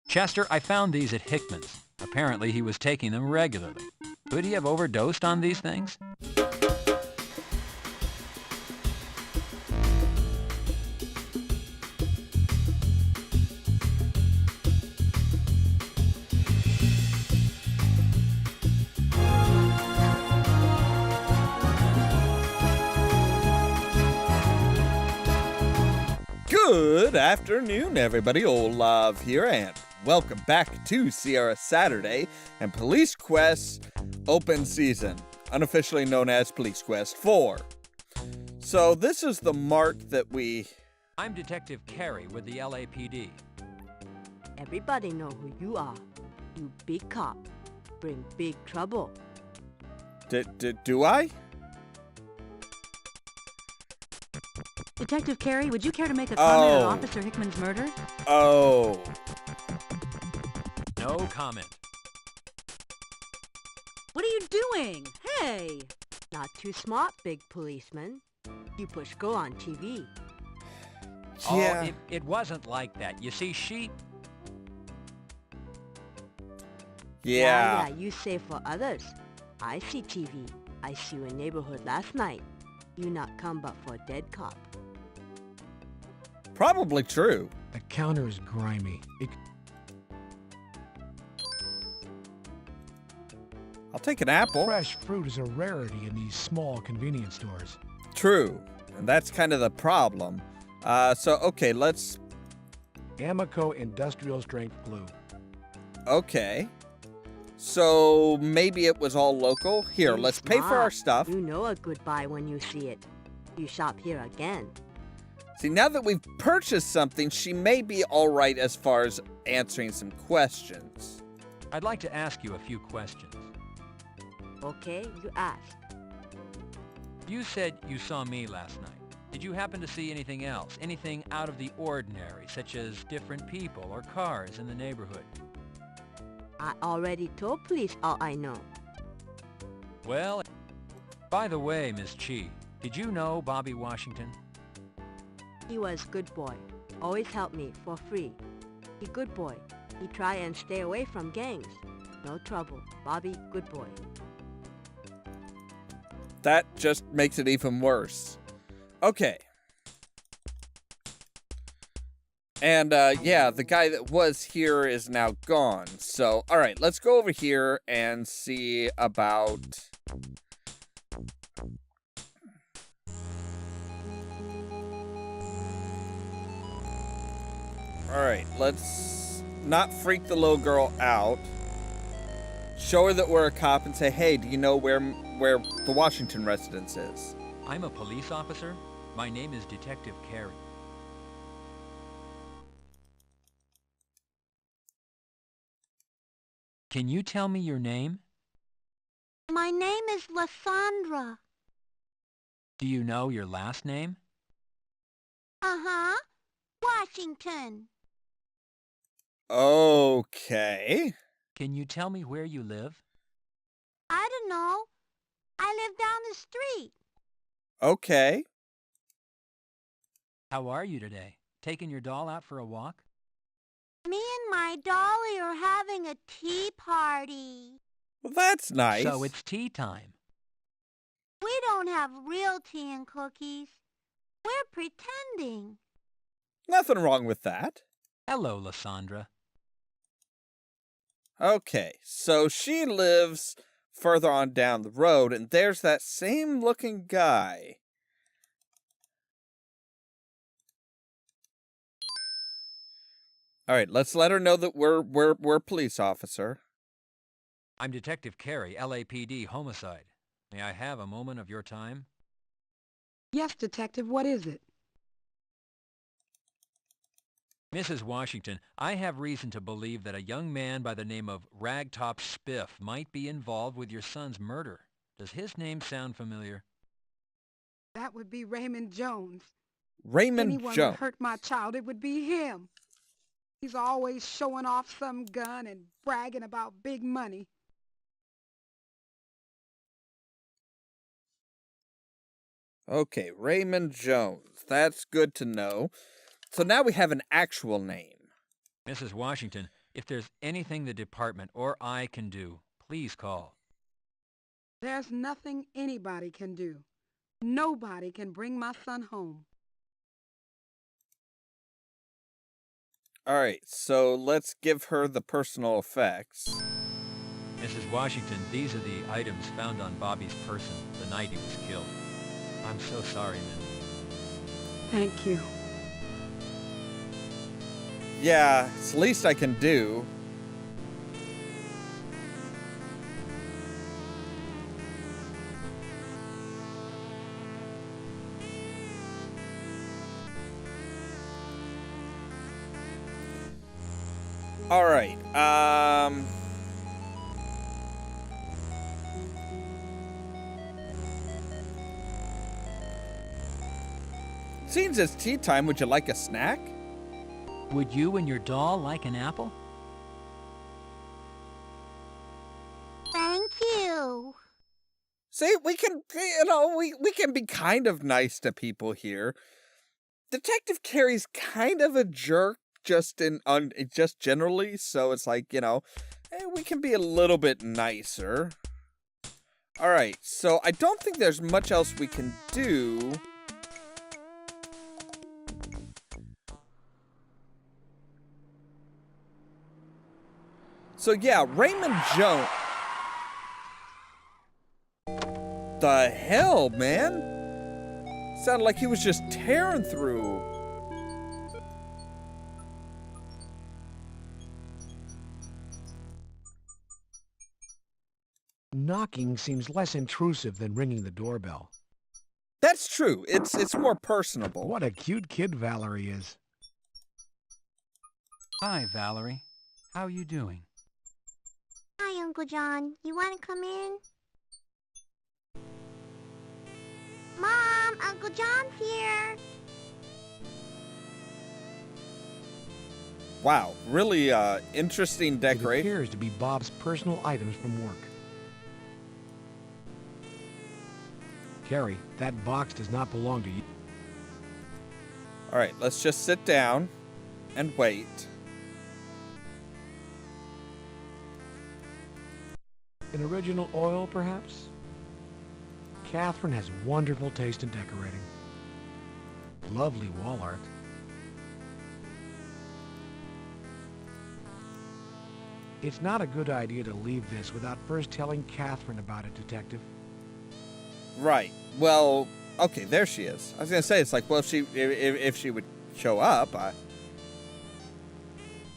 Chester, I found these at Hickman's. Apparently he was taking them regularly. Could he have overdosed on these things? Good afternoon, everybody. Ollamh here, and welcome back to Sierra Saturday and Police Quest Open Season, unofficially known as Police Quest 4. So this is the mark that I'm Detective Carey with the LAPD. Everybody know who you are. You big cop. Bring big trouble. Do I? Detective Carey, would you care to make a comment on Oh. Officer Hickman's murder? Oh. No comment. What are you doing? Hey! Not too smart, big policeman. You push go on TV. Yeah. Oh, it wasn't like that. You see, Yeah. Yeah, you say for others. I see TV. I see you in neighborhood last night. You not come but for a dead cop. Probably true. The counter is grimy. I'll take an apple. Fresh fruit is a rarity in these small convenience stores. True. And that's kind of the problem. Okay, let's... Amico Industrial Strength Glue. Okay. So maybe it was all local? Here, Be let's pay for our smart. stuff. You know a good buy when you see it. You shop here again. See, now that we've purchased something, she may be all right as far as answering some questions. I'd like to ask you a few questions. Okay, you ask. You said you saw me last night. Did you happen to see anything else? Anything out of the ordinary, such as different people or cars in the neighborhood? I already told police all I know. Well, by the way, Miss Chi, did you know Bobby Washington? He was good boy. Always help me for free. He good boy. He try and stay away from gangs. No trouble. Bobby, good boy. That just makes it even worse. Okay. And, yeah, the guy that was here is now gone. So, alright, let's go over here and see about... Alright, let's not freak the little girl out. Show her that we're a cop and say, hey, do you know where the Washington residence is? I'm a police officer. My name is Detective Carey. Can you tell me your name? My name is Lysandra. Do you know your last name? Uh-huh. Washington. Okay. Can you tell me where you live? I don't know. I live down the street. Okay. How are you today? Taking your doll out for a walk? Me and my dolly are having a tea party. Well, that's nice. So it's tea time. We don't have real tea and cookies. We're pretending. Nothing wrong with that. Hello, Lysandra. Okay, so she lives further on down the road, and there's that same looking guy. All right, let's let her know that we're police officer. I'm Detective Carey, LAPD Homicide. May I have a moment of your time? Yes, Detective, what is it? Mrs. Washington, I have reason to believe that a young man by the name of Ragtop Spiff might be involved with your son's murder. Does his name sound familiar? That would be Raymond Jones. Raymond Anyone Jones. that hurt my child, it would be him. He's always showing off some gun and bragging about big money. Okay, Raymond Jones. That's good to know. So now we have an actual name. Mrs. Washington, If there's anything the department or I can do, please call. There's nothing anybody can do. Nobody can bring my son home. All right, so let's give her the personal effects. Mrs. Washington, these are the items found on Bobby's person the night he was killed. I'm so sorry, ma'am. Thank you. Yeah, it's the least I can do. All right. Seems it's tea time. Would you like a snack? Would you and your doll like an apple? Thank you. See, we can, we can be kind of nice to people here. Detective Carey's kind of a jerk, just generally, so it's like, we can be a little bit nicer. All right, so I don't think there's much else we can do. So yeah, Raymond Jones. The hell, man? Sounded like he was just tearing through. Knocking seems less intrusive than ringing the doorbell. That's true. It's more personable. What a cute kid Valerie is. Hi, Valerie. How are you doing? Hi, Uncle John. You want to come in? Mom, Uncle John's here. Wow, really interesting It decoration. appears to be Bob's personal items from work. Carrie, that box does not belong to you. All right, let's just sit down and wait. An original oil, perhaps? Catherine has wonderful taste in decorating. Lovely wall art. It's not a good idea to leave this without first telling Catherine about it, Detective. Right. Well, okay, there she is. I was gonna say, it's like, well, if she would show up,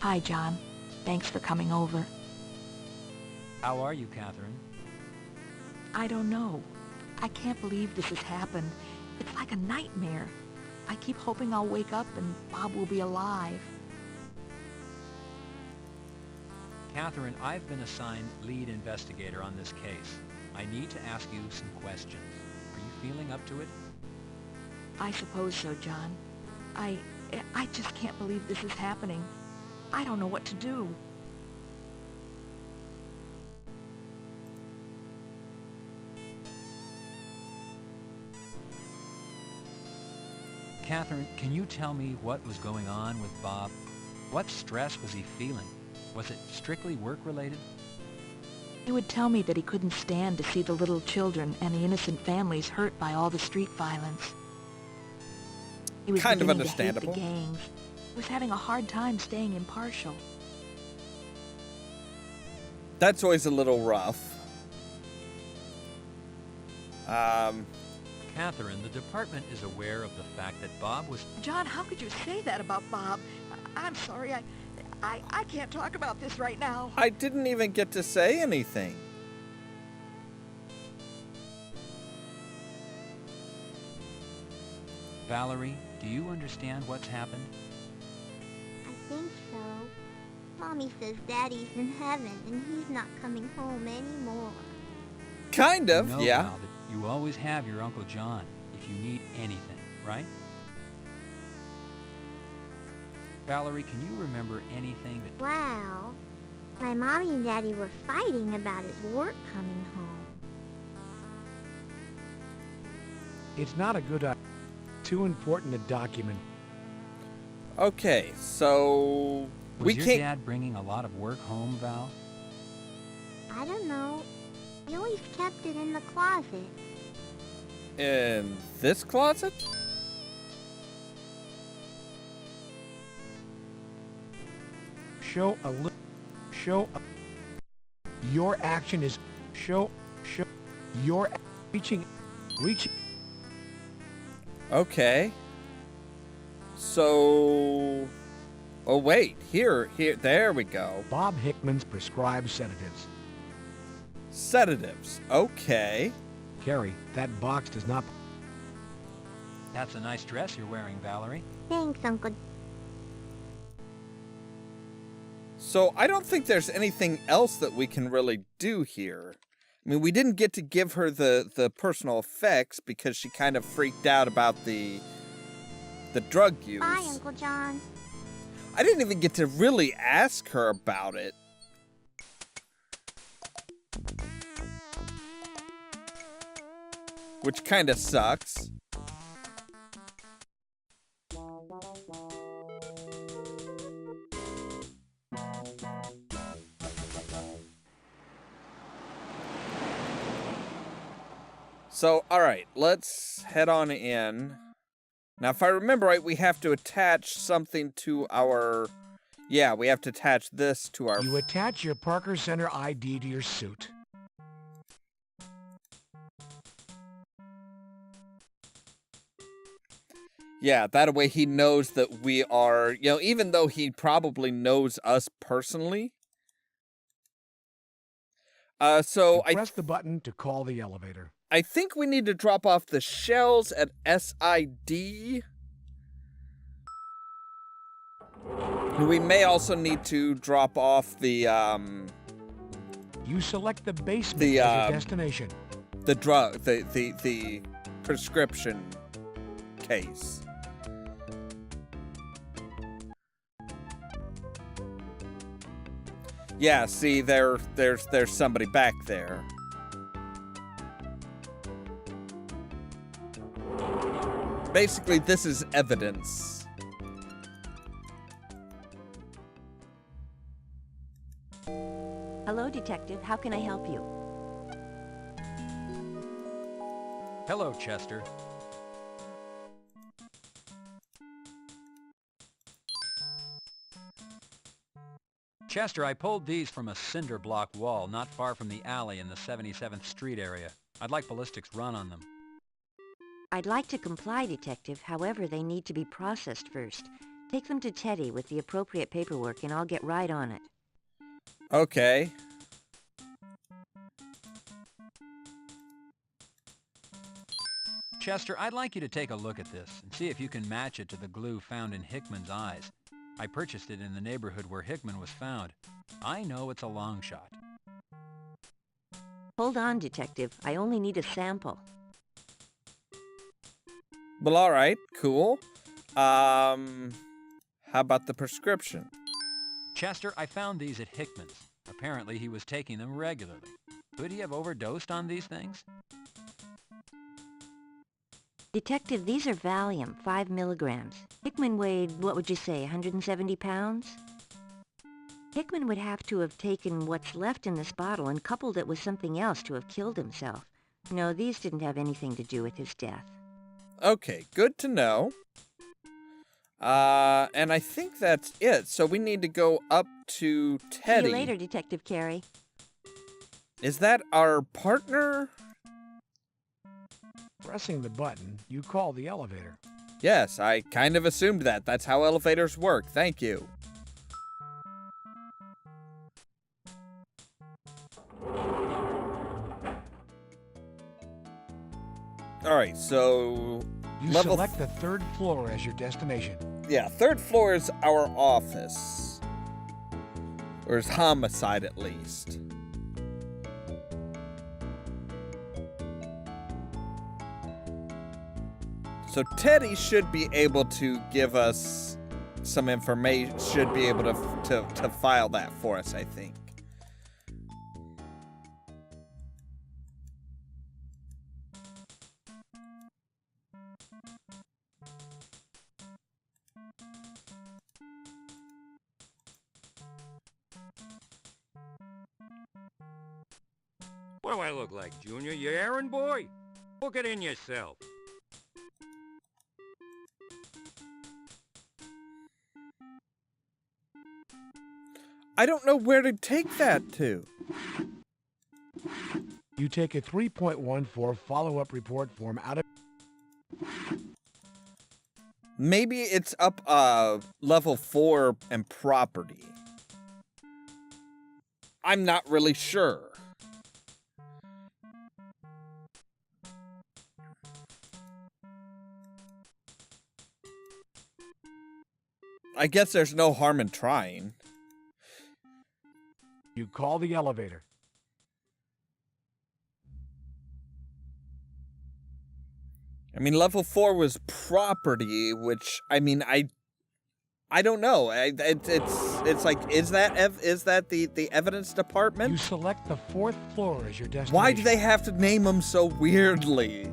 Hi, John. Thanks for coming over. How are you, Catherine? I don't know. I can't believe this has happened. It's like a nightmare. I keep hoping I'll wake up and Bob will be alive. Catherine, I've been assigned lead investigator on this case. I need to ask you some questions. Are you feeling up to it? I suppose so, John. I just can't believe this is happening. I don't know what to do. Catherine, can you tell me what was going on with Bob? What stress was he feeling? Was it strictly work-related? He would tell me that he couldn't stand to see the little children and the innocent families hurt by all the street violence. He was Kind of beginning to hate understandable. the gangs. He was having a hard time staying impartial. that's always a little rough. Catherine, the department is aware of the fact that Bob was... John, how could you say that about Bob? I'm sorry, I can't talk about this right now. I didn't even get to say anything. Valerie, do you understand what's happened? I think so. Mommy says Daddy's in heaven and he's not coming home anymore. Kind of, You know, yeah. Val, that you always have your Uncle John if you need anything, right? Valerie, can you remember anything that... Well, my mommy and Daddy were fighting about his work coming home. It's not a good idea. Too important a document. Okay, so Was We your can't... dad bringing a lot of work home, Val? I don't know. He always kept it in the closet. In this closet? Your action is your reaching. Okay. So... Oh, wait. Here, there we go. Bob Hickman's prescribed sedatives. Sedatives. Okay. Carrie, that box does not... That's a nice dress you're wearing, Valerie. Thanks, Uncle. So I don't think there's anything else that we can really do here. I mean, we didn't get to give her the personal effects because she kind of freaked out about the drug use. Bye, Uncle John. I didn't even get to really ask her about it. Which kind of sucks. So, alright, let's head on in. Now, if I remember right, we have to attach something to our... Yeah, we have to attach this to our... You attach your Parker Center ID to your suit. Yeah, that way he knows that we are... You know, even though he probably knows us personally. So I... Press the button to call the elevator. I think we need to drop off the shells at SID. We may also need to drop off the, You select the basement The, as your destination. the drug, the prescription case. Yeah, see, there's somebody back there. Basically, this is evidence. Hello, Detective. How can I help you? Hello, Chester. Chester, I pulled these from a cinder block wall not far from the alley in the 77th Street area. I'd like ballistics run on them. I'd like to comply, Detective. However, they need to be processed first. Take them to Teddy with the appropriate paperwork and I'll get right on it. Okay. Chester, I'd like you to take a look at this and see if you can match it to the glue found in Hickman's eyes. I purchased it in the neighborhood where Hickman was found. I know it's a long shot. Hold on, Detective. I only need a sample. Well, all right, cool. How about the prescription? Chester, I found these at Hickman's. Apparently he was taking them regularly. Could he have overdosed on these things? Detective, these are Valium, 5 milligrams. Hickman weighed, what would you say, 170 pounds? Hickman would have to have taken what's left in this bottle and coupled it with something else to have killed himself. No, these didn't have anything to do with his death. Okay, good to know. And I think that's it. So we need to go up to Teddy. See you later, Detective Carey. Is that our partner? Pressing the button, you call the elevator. Yes, I kind of assumed that. That's how elevators work. Thank you. Alright, so... You level select the 3rd floor as your destination. Yeah, 3rd floor is our office. Or is homicide, at least. So Teddy should be able to give us some information, should be able to file that for us, I think. What do I look like, Junior? You errand boy? Book it in yourself. I don't know where to take that to. You take a 3.14 follow-up report form out of... Maybe it's up level 4 and property. I'm not really sure. I guess there's no harm in trying. You call the elevator. I mean, level 4 was property, which, I mean, I don't know. It's like, is that the evidence department? You select the 4th floor as your destination. Why do they have to name them so weirdly?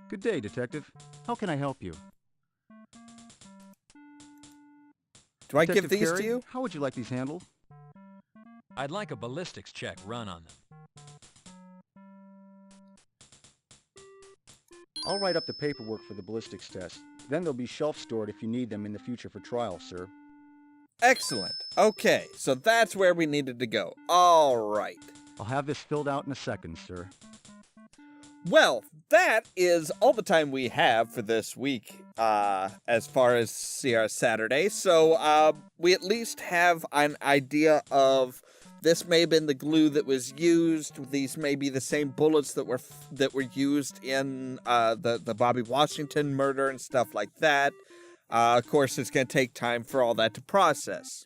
Good day, Detective. How can I help you? Do I Detective give these Carey, to you? How would you like these handled? I'd like a ballistics check run on them. I'll write up the paperwork for the ballistics test. Then they'll be shelf-stored if you need them in the future for trial, sir. Excellent. Okay, so that's where we needed to go. All right. I'll have this filled out in a second, sir. Well, that is all the time we have for this week, as far as Sierra Saturday. So, we at least have an idea of this may have been the glue that was used. These may be the same bullets that were used in the Bobby Washington murder and stuff like that. Of course, it's going to take time for all that to process.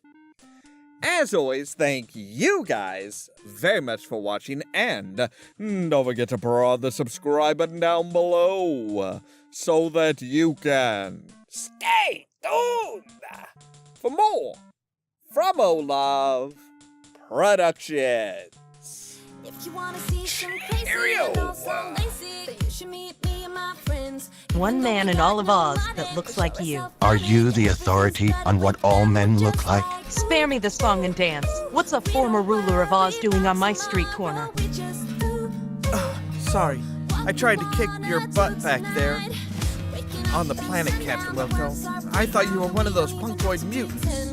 As always, thank you guys very much for watching, and don't forget to press the subscribe button down below so that you can stay tuned for more from Ollamh Productions. If you wanna see some crazy and also lazy, then you should meet me and my friends. One man in all of Oz that looks like you. Are you the authority on what all men look like? Spare me the song and dance. What's a former ruler of Oz doing on my street corner? Sorry, I tried to kick your butt back there. On the planet, Captain Loco. I thought you were one of those punkoid mutants.